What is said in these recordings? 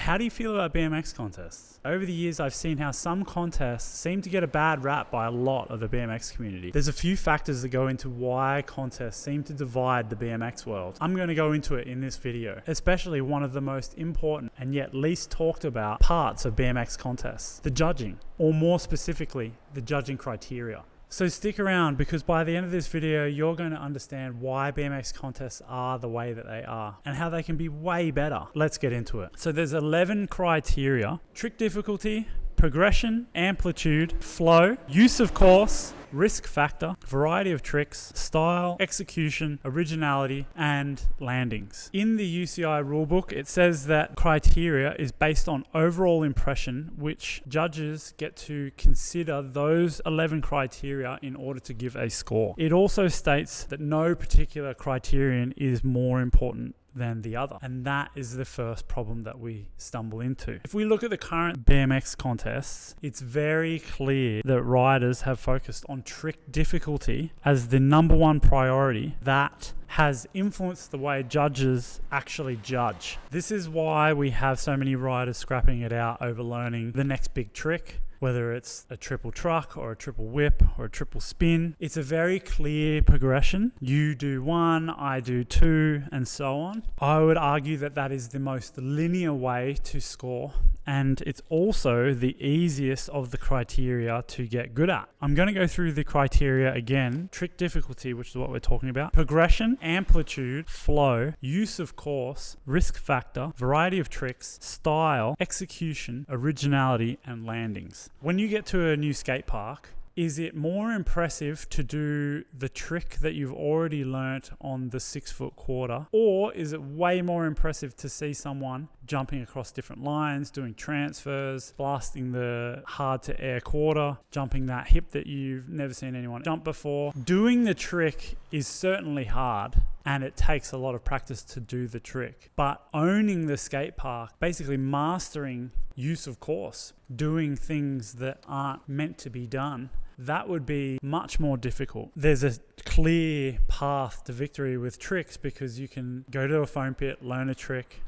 How do you feel about BMX contests? Over the years, I've seen how some contests seem to get a bad rap by a lot of the BMX community. There's a few factors that go into why contests seem to divide the BMX world. I'm going to go into it in this video, especially one of the most important and yet least talked about parts of BMX contests, the judging, or more specifically, the judging criteria. So stick around, because by the end of this video, you're going to understand why BMX contests are the way that they are and how they can be way better. Let's get into it. So there's 11 criteria: trick difficulty, progression, amplitude, flow, use of course, risk factor, variety of tricks, style, execution, originality, and landings. In the UCI rulebook, it says that criteria is based on overall impression, which judges get to consider those 11 criteria in order to give a score. It also states that no particular criterion is more important than the other, and that is the first problem that we stumble into. If we look at the current BMX contests, it's very clear that riders have focused on trick difficulty as the number one priority that has influenced the way judges actually judge. This is why we have so many riders scrapping it out over learning the next big trick, whether it's a triple truck or a triple whip or a triple spin. It's a very clear progression. You do one, I do two, and so on. I would argue that that is the most linear way to score, and it's also the easiest of the criteria to get good at. I'm going to go through the criteria again: trick difficulty, which is what we're talking about, progression, amplitude, flow, use of course, risk factor, variety of tricks, style, execution, originality, and landings. When you get to a new skate park, is it more impressive to do the trick that you've already learnt on the 6-foot quarter? Or is it way more impressive to see someone jumping across different lines, doing transfers, blasting the hard to air quarter, jumping that hip that you've never seen anyone jump before? Doing the trick is certainly hard, and it takes a lot of practice to do the trick. But owning the skate park, basically mastering use of course, doing things that aren't meant to be done, that would be much more difficult. There's a clear path to victory with tricks, because you can go to a foam pit, learn a trick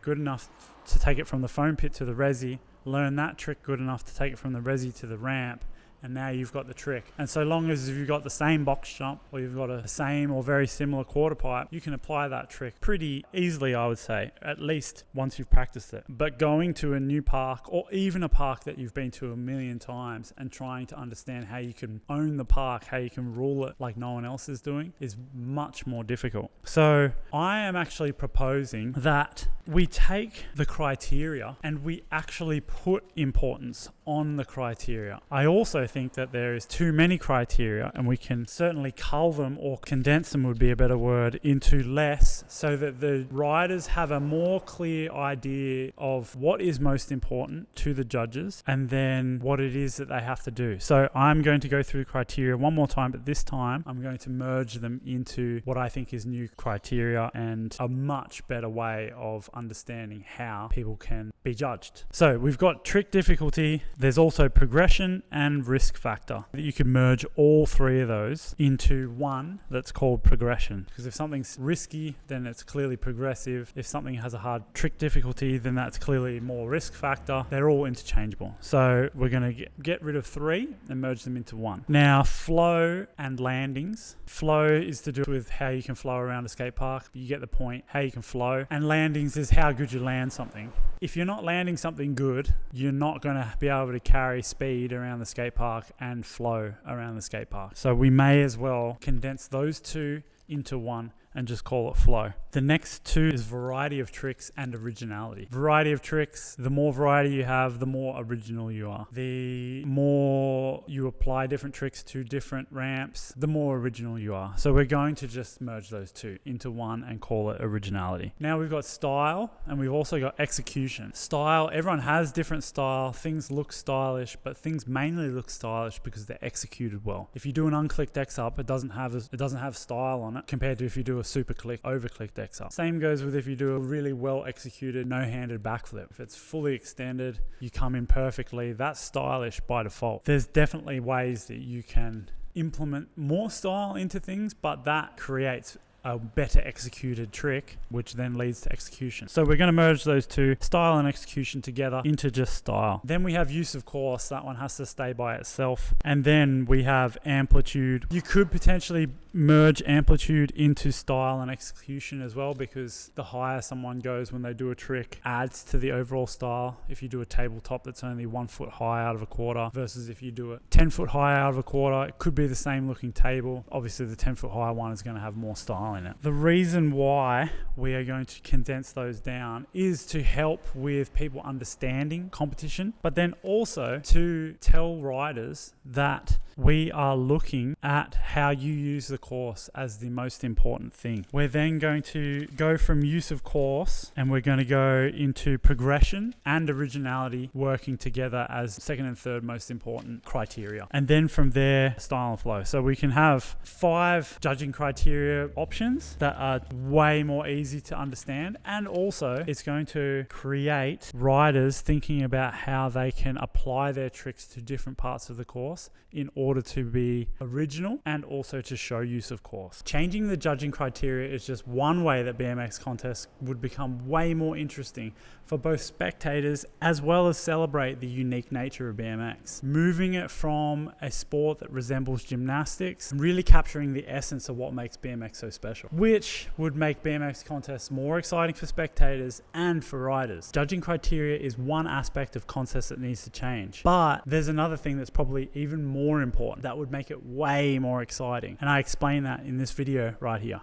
good enough to take it from the foam pit to the resi, learn that trick good enough to take it from the resi to the ramp, and now you've got the trick. And so long as you've got the same box jump, or you've got a same or very similar quarter pipe, you can apply that trick pretty easily, I would say, at least once you've practiced it. But going to a new park, or even a park that you've been to a million times, and trying to understand how you can own the park, how you can rule it like no one else is doing, is much more difficult. So I am actually proposing that we take the criteria and we actually put importance on the criteria. I also think that there is too many criteria, and we can certainly cull them, or condense them would be a better word, into less, so that the riders have a more clear idea of what is most important to the judges and then what it is that they have to do. So I'm going to go through the criteria one more time, but this time I'm going to merge them into what I think is new criteria and a much better way of understanding how people can be judged. So we've got trick difficulty. There's also progression and risk factor. You can merge all three of those into one that's called progression, because if something's risky, then it's clearly progressive. If something has a hard trick difficulty, then that's clearly more risk factor. They're all interchangeable. So we're going to get rid of three and merge them into one. Now, flow and landings. Flow is to do with how you can flow around a skate park. You get the point, how you can flow. And landings is how good you land something. If you're not landing something good, you're not going to be able to carry speed around the skate park and flow around the skate park. So we may as well condense those two into one and just call it flow. The next two is variety of tricks and originality. Variety of tricks, the more variety you have, the more original you are. The more you apply different tricks to different ramps, the more original you are. So we're going to just merge those two into one and call it originality. Now we've got style, and we've also got execution. Style, everyone has different style. Things look stylish, but things mainly look stylish because they're executed well. If you do an unclicked X up, it doesn't have style on it, compared to if you do a super click, over-clicked X up. Same goes with if you do a really well-executed no-handed backflip. If it's fully extended, you come in perfectly, that's stylish by default. There's definitely ways that you can implement more style into things, but that creates a better executed trick, which then leads to execution. So we're going to merge those two, style and execution, together into just style. Then we have use of course. That one has to stay by itself. And then we have amplitude. You could potentially merge amplitude into style and execution as well, because the higher someone goes when they do a trick adds to the overall style. If you do a tabletop that's only 1 foot high out of a quarter versus if you do it 10 foot high out of a quarter, it could be the same looking table. Obviously the 10 foot high one is going to have more style in it. The reason why we are going to condense those down is to help with people understanding competition, but then also to tell riders that we are looking at how you use the course as the most important thing. We're then going to go from use of course and we're going to go into progression and originality working together as second and third most important criteria. And then from there, style and flow. So we can have 5 judging criteria options that are way more easy to understand, and also it's going to create riders thinking about how they can apply their tricks to different parts of the course in order to be original and also to show use of course. Changing the judging criteria is just one way that BMX contests would become way more interesting for both spectators as well as celebrate the unique nature of BMX. Moving it from a sport that resembles gymnastics, really capturing the essence of what makes BMX so special, which would make BMX contests more exciting for spectators and for riders. Judging criteria is one aspect of contests that needs to change, but there's another thing that's probably even more important that would make it way more exciting, and I explain that in this video right here.